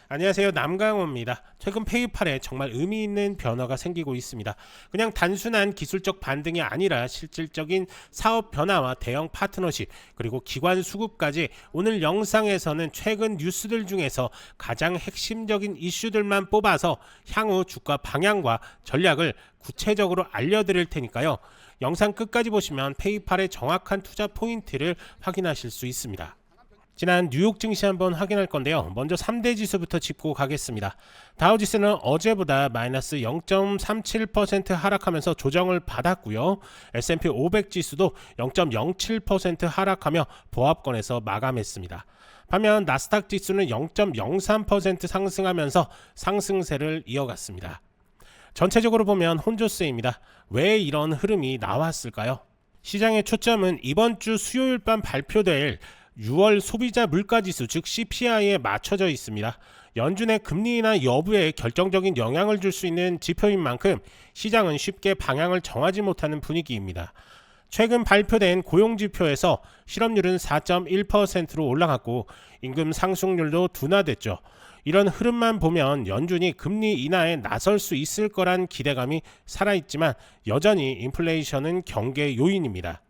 안녕하세요. 남강호입니다. 최근 페이팔에 정말 의미 있는 변화가 생기고 있습니다. 그냥 단순한 기술적 반등이 아니라 실질적인 사업 변화와 대형 파트너십 그리고 기관 수급까지 오늘 영상에서는 최근 뉴스들 중에서 가장 핵심적인 이슈들만 뽑아서 향후 주가 방향과 전략을 구체적으로 알려드릴 테니까요. 영상 끝까지 보시면 페이팔의 정확한 투자 포인트를 확인하실 수 있습니다. 지난 뉴욕 증시 한번 확인할 건데요. 먼저 3대 지수부터 짚고 가겠습니다. 다우지수는 어제보다 마이너스 0.37% 하락하면서 조정을 받았고요. S&P 500 지수도 0.07% 하락하며 보합권에서 마감했습니다. 반면 나스닥 지수는 0.03% 상승하면서 상승세를 이어갔습니다. 전체적으로 보면 혼조세입니다. 왜 이런 흐름이 나왔을까요? 시장의 초점은 이번 주 수요일 밤 발표될 6월 소비자 물가지수 즉 CPI에 맞춰져 있습니다. 연준의 금리 인하 여부에 결정적인 영향을 줄 수 있는 지표인 만큼 시장은 쉽게 방향을 정하지 못하는 분위기입니다. 최근 발표된 고용지표에서 실업률은 4.1%로 올라갔고 임금 상승률도 둔화됐죠. 이런 흐름만 보면 연준이 금리 인하에 나설 수 있을 거란 기대감이 살아있지만 여전히 인플레이션은 경계 요인입니다.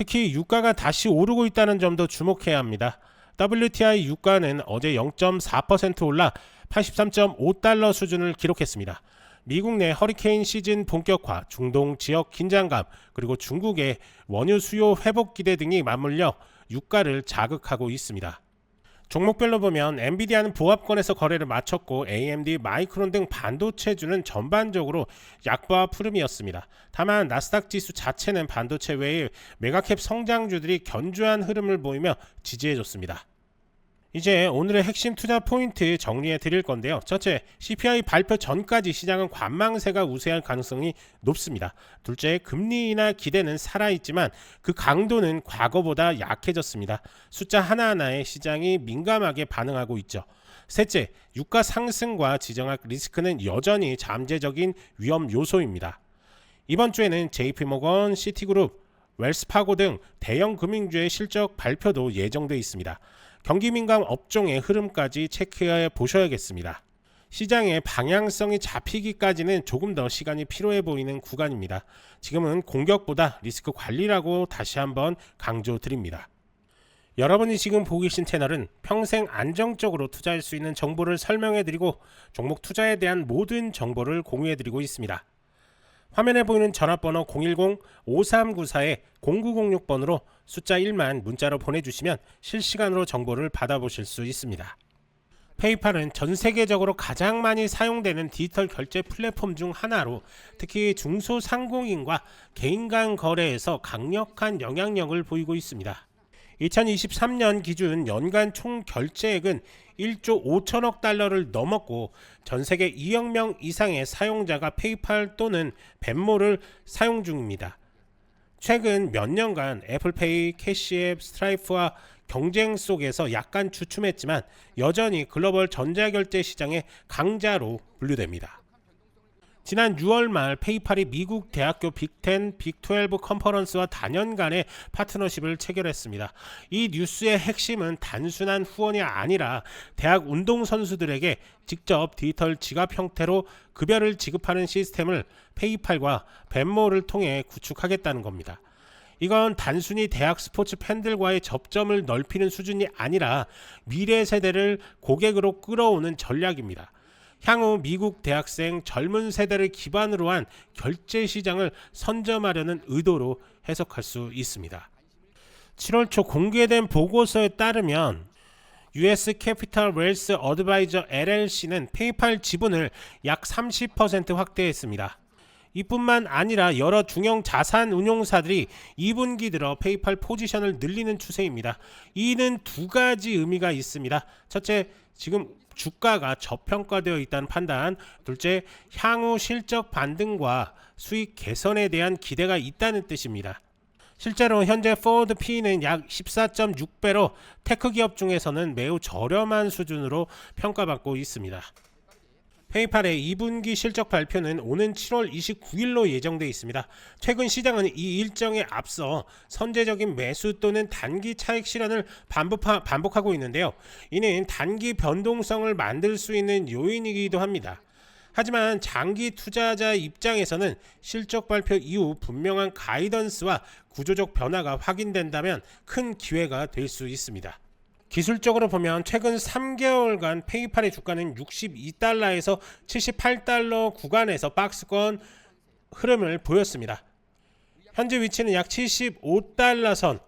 특히 유가가 다시 오르고 있다는 점도 주목해야 합니다. WTI 유가는 어제 0.4% 올라 83.5달러 수준을 기록했습니다. 미국 내 허리케인 시즌 본격화, 중동 지역 긴장감, 그리고 중국의 원유 수요 회복 기대 등이 맞물려 유가를 자극하고 있습니다. 종목별로 보면 엔비디아는 보합권에서 거래를 마쳤고 AMD, 마이크론 등 반도체주는 전반적으로 약보합 흐름이었습니다. 다만 나스닥 지수 자체는 반도체 외에 메가캡 성장주들이 견조한 흐름을 보이며 지지해줬습니다. 이제 오늘의 핵심 투자 포인트 정리해 드릴 건데요. 첫째, CPI 발표 전까지 시장은 관망세가 우세할 가능성이 높습니다. 둘째, 금리 인하 기대는 살아있지만 그 강도는 과거보다 약해졌습니다. 숫자 하나하나에 시장이 민감하게 반응하고 있죠. 셋째, 유가 상승과 지정학 리스크는 여전히 잠재적인 위험 요소입니다. 이번 주에는 JP모건, 시티그룹, 웰스파고 등 대형 금융주의 실적 발표도 예정돼 있습니다. 경기 민감 업종의 흐름까지 체크해 보셔야겠습니다. 시장의 방향성이 잡히기까지는 조금 더 시간이 필요해 보이는 구간입니다. 지금은 공격보다 리스크 관리라고 다시 한번 강조드립니다. 여러분이 지금 보고 계신 채널은 평생 안정적으로 투자할 수 있는 정보를 설명해드리고 종목 투자에 대한 모든 정보를 공유해드리고 있습니다. 화면에 보이는 전화번호 010-5394-0906번으로 숫자 1만 문자로 보내주시면 실시간으로 정보를 받아보실 수 있습니다. 페이팔은 전 세계적으로 가장 많이 사용되는 디지털 결제 플랫폼 중 하나로 특히 중소상공인과 개인 간 거래에서 강력한 영향력을 보이고 있습니다. 2023년 기준 연간 총 결제액은 1조 5천억 달러를 넘었고 전 세계 2억 명 이상의 사용자가 페이팔 또는 벤모를 사용 중입니다. 최근 몇 년간 애플페이, 캐시앱, 스트라이프와 경쟁 속에서 약간 주춤했지만 여전히 글로벌 전자결제 시장의 강자로 분류됩니다. 지난 6월 말 페이팔이 미국 대학교 빅10, 빅12 컨퍼런스와 다년간의 파트너십을 체결했습니다. 이 뉴스의 핵심은 단순한 후원이 아니라 대학 운동선수들에게 직접 디지털 지갑 형태로 급여를 지급하는 시스템을 페이팔과 벤모를 통해 구축하겠다는 겁니다. 이건 단순히 대학 스포츠 팬들과의 접점을 넓히는 수준이 아니라 미래 세대를 고객으로 끌어오는 전략입니다. 향후 미국 대학생 젊은 세대를 기반으로 한 결제 시장을 선점하려는 의도로 해석할 수 있습니다. 7월 초 공개된 보고서에 따르면 US Capital Wealth Advisor LLC는 페이팔 지분을 약 30% 확대했습니다. 이뿐만 아니라 여러 중형 자산 운용사들이 2분기 들어 페이팔 포지션을 늘리는 추세입니다. 이는 두 가지 의미가 있습니다. 첫째, 지금 주가가 저평가되어 있다는 판단, 둘째, 향후 실적 반등과 수익 개선에 대한 기대가 있다는 뜻입니다. 실제로 현재 포워드 P는 약 14.6배로 테크 기업 중에서는 매우 저렴한 수준으로 평가받고 있습니다. 페이팔의 2분기 실적 발표는 오는 7월 29일로 예정돼 있습니다. 최근 시장은 이 일정에 앞서 선제적인 매수 또는 단기 차익 실현을 반복하고 있는데요. 이는 단기 변동성을 만들 수 있는 요인이기도 합니다. 하지만 장기 투자자 입장에서는 실적 발표 이후 분명한 가이던스와 구조적 변화가 확인된다면 큰 기회가 될 수 있습니다. 기술적으로 보면 최근 3개월간 페이팔의 주가는 62달러에서 78달러 구간에서 박스권 흐름을 보였습니다. 현재 위치는 약 75달러 선,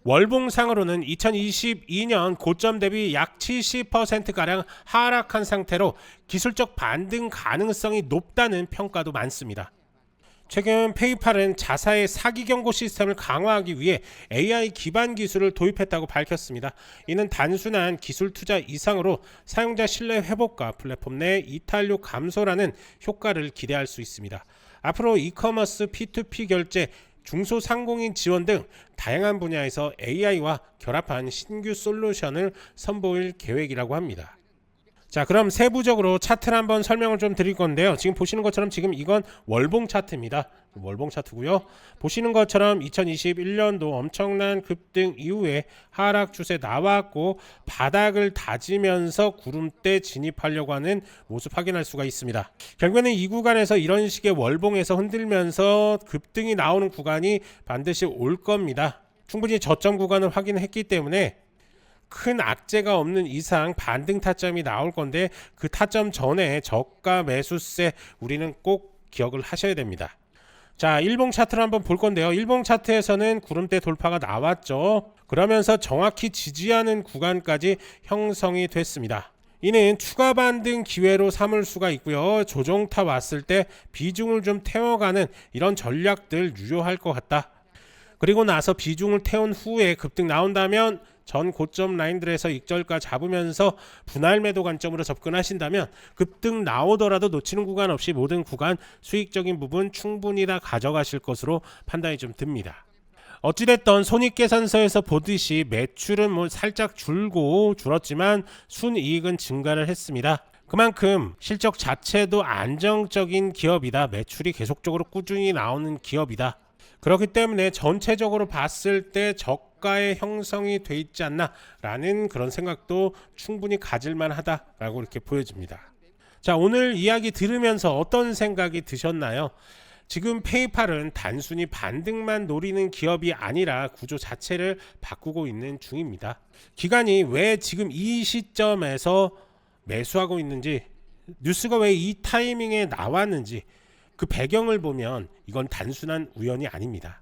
월봉상으로는 2022년 고점 대비 약 70%가량 하락한 상태로 기술적 반등 가능성이 높다는 평가도 많습니다. 최근 페이팔은 자사의 사기 경고 시스템을 강화하기 위해 AI 기반 기술을 도입했다고 밝혔습니다. 이는 단순한 기술 투자 이상으로 사용자 신뢰 회복과 플랫폼 내 이탈률 감소라는 효과를 기대할 수 있습니다. 앞으로 이커머스, P2P 결제, 중소상공인 지원 등 다양한 분야에서 AI와 결합한 신규 솔루션을 선보일 계획이라고 합니다. 자, 그럼 세부적으로 차트를 한번 설명을 좀 드릴 건데요. 지금 보시는 것처럼 지금 이건 월봉 차트입니다. 월봉 차트고요. 보시는 것처럼 2021년도 엄청난 급등 이후에 하락 추세 나왔고 바닥을 다지면서 구름대 진입하려고 하는 모습 확인할 수가 있습니다. 결국에는 이 구간에서 이런 식의 월봉에서 흔들면서 급등이 나오는 구간이 반드시 올 겁니다. 충분히 저점 구간을 확인했기 때문에 큰 악재가 없는 이상 반등 타점이 나올 건데 그 타점 전에 저가 매수세 우리는 꼭 기억을 하셔야 됩니다. 자, 일봉 차트를 한번 볼 건데요. 일봉 차트에서는 구름대 돌파가 나왔죠. 그러면서 정확히 지지하는 구간까지 형성이 됐습니다. 이는 추가 반등 기회로 삼을 수가 있고요. 조정타 왔을 때 비중을 좀 태워가는 이런 전략들 유효할 것 같다. 그리고 나서 비중을 태운 후에 급등 나온다면 전 고점 라인들에서 익절가 잡으면서 분할 매도 관점으로 접근하신다면 급등 나오더라도 놓치는 구간 없이 모든 구간 수익적인 부분 충분히 다 가져가실 것으로 판단이 좀 듭니다. 어찌됐던 손익계산서에서 보듯이 매출은 살짝 줄었지만 순이익은 증가를 했습니다. 그만큼 실적 자체도 안정적인 기업이다. 매출이 계속적으로 꾸준히 나오는 기업이다. 그렇기 때문에 전체적으로 봤을 때 저가의 형성이 돼 있지 않나 라는 그런 생각도 충분히 가질만 하다라고 이렇게 보여집니다. 자, 오늘 이야기 들으면서 어떤 생각이 드셨나요? 지금 페이팔은 단순히 반등만 노리는 기업이 아니라 구조 자체를 바꾸고 있는 중입니다. 기관이 왜 지금 이 시점에서 매수하고 있는지, 뉴스가 왜 이 타이밍에 나왔는지 그 배경을 보면 이건 단순한 우연이 아닙니다.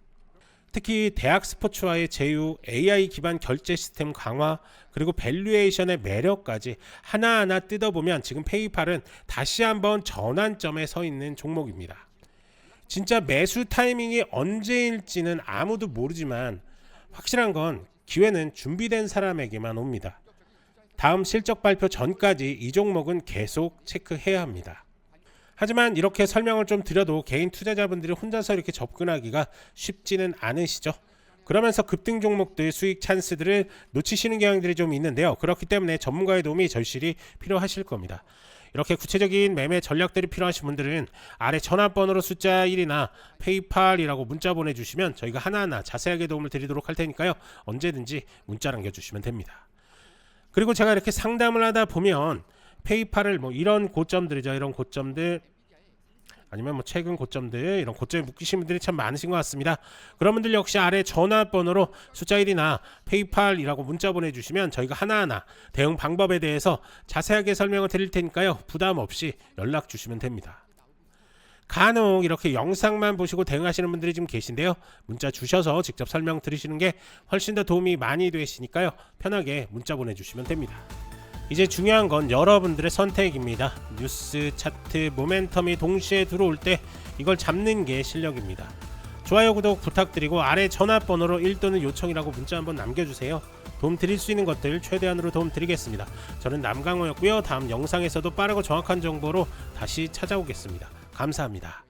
특히 대학 스포츠와의 제휴, AI 기반 결제 시스템 강화, 그리고 밸류에이션의 매력까지 하나하나 뜯어보면 지금 페이팔은 다시 한번 전환점에 서 있는 종목입니다. 진짜 매수 타이밍이 언제일지는 아무도 모르지만 확실한 건 기회는 준비된 사람에게만 옵니다. 다음 실적 발표 전까지 이 종목은 계속 체크해야 합니다. 하지만 이렇게 설명을 좀 드려도 개인 투자자분들이 혼자서 이렇게 접근하기가 쉽지는 않으시죠. 그러면서 급등 종목들 수익 찬스들을 놓치시는 경향들이 좀 있는데요. 그렇기 때문에 전문가의 도움이 절실히 필요하실 겁니다. 이렇게 구체적인 매매 전략들이 필요하신 분들은 아래 전화번호로 숫자 1이나 페이팔이라고 문자 보내주시면 저희가 하나하나 자세하게 도움을 드리도록 할 테니까요. 언제든지 문자 남겨주시면 됩니다. 그리고 제가 이렇게 상담을 하다 보면 페이팔을 이런 고점들이죠. 이런 고점들 아니면 최근 고점들 이런 고점에 묶이신 분들이 참 많으신 것 같습니다. 그런 분들 역시 아래 전화번호로 숫자 1이나 페이팔이라고 문자 보내주시면 저희가 하나하나 대응 방법에 대해서 자세하게 설명을 드릴 테니까요. 부담 없이 연락 주시면 됩니다. 간혹 이렇게 영상만 보시고 대응하시는 분들이 좀 계신데요. 문자 주셔서 직접 설명 들으시는 게 훨씬 더 도움이 많이 되시니까요. 편하게 문자 보내주시면 됩니다. 이제 중요한 건 여러분들의 선택입니다. 뉴스, 차트, 모멘텀이 동시에 들어올 때 이걸 잡는 게 실력입니다. 좋아요, 구독 부탁드리고 아래 전화번호로 1 또는 요청이라고 문자 한번 남겨주세요. 도움 드릴 수 있는 것들 최대한으로 도움 드리겠습니다. 저는 남강호였고요. 다음 영상에서도 빠르고 정확한 정보로 다시 찾아오겠습니다. 감사합니다.